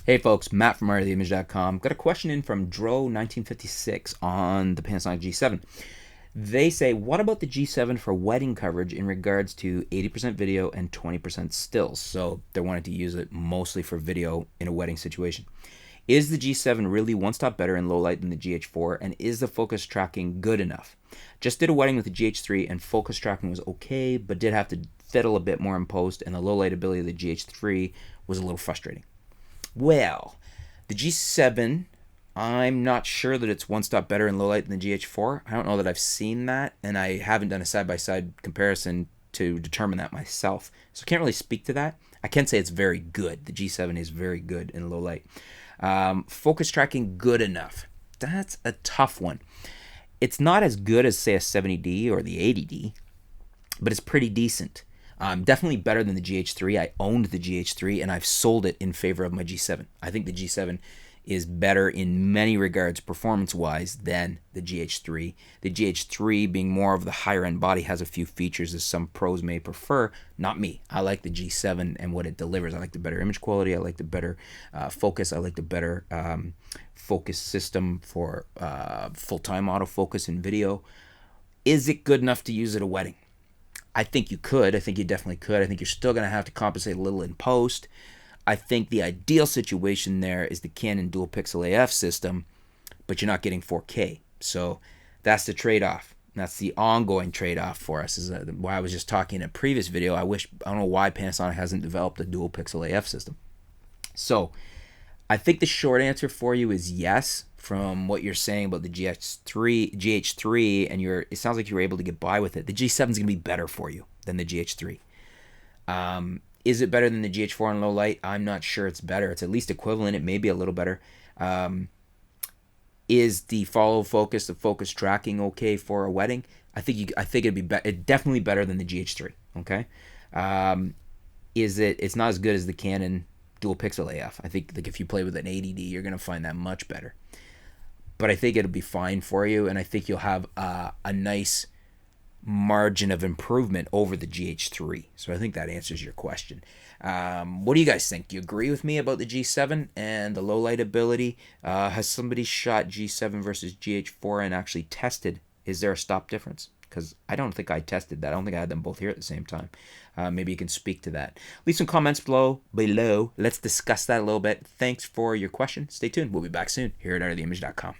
Hey folks, Matt from ArtOfTheImage.com. Got a question in from Dro1956 on the Panasonic G7. They say, what about the G7 for wedding coverage in regards to 80% video and 20% stills? So they're wanting to use it mostly for video in a wedding situation. Is the G7 really one stop better in low light than the GH4? And is the focus tracking good enough? Just did a wedding with the GH3 and focus tracking was okay, but did have to fiddle a bit more in post, and the low light ability of the GH3 was a little frustrating. Well, the G7, I'm not sure that it's one stop better in low light than the GH4. I don't know that I've seen that, and I haven't done a side by side comparison to determine that myself. So I can't really speak to that. I can say it's very good. The G7 is very good in low light. Focus tracking good enough. That's a tough one. It's not as good as, say, a 70D or the 80D, but it's pretty decent. Definitely better than the GH3. I owned the GH3 and I've sold it in favor of my G7. I think the G7 is better in many regards performance-wise than the GH3. The GH3, being more of the higher-end body, has a few features as some pros may prefer. Not me. I like the G7 and what it delivers. I like the better image quality. I like the better focus. I like the better focus system for full-time autofocus in video. Is it good enough to use at a wedding? I think you could. I think you definitely could. I think you're still going to have to compensate a little in post. I think the ideal situation there is the Canon dual pixel AF system, but you're not getting 4K. So that's the trade-off. That's the ongoing trade-off for us. Is why I was just talking in a previous video. I don't know why Panasonic hasn't developed a dual pixel AF system. So I think the short answer for you is yes. From what you're saying about the GH3, and it sounds like you were able to get by with it. The G7 is going to be better for you than the GH3. Is it better than the GH4 in low light? I'm not sure it's better. It's at least equivalent. It may be a little better. Is the follow focus, the focus tracking okay for a wedding? I think it'd be definitely better than the GH3. Okay. It's not as good as the Canon dual pixel AF. I think if you play with an 80D, you're going to find that much better. But I think it'll be fine for you, and I think you'll have a nice margin of improvement over the GH3. So I think that answers your question. What do you guys think? Do you agree with me about the G7 and the low light ability? Has somebody shot G7 versus GH4 and actually tested? Is there a stop difference? Because I don't think I tested that. I don't think I had them both here at the same time. Maybe you can speak to that. Leave some comments below. Let's discuss that a little bit. Thanks for your question. Stay tuned. We'll be back soon here at ArtOfTheImage.com.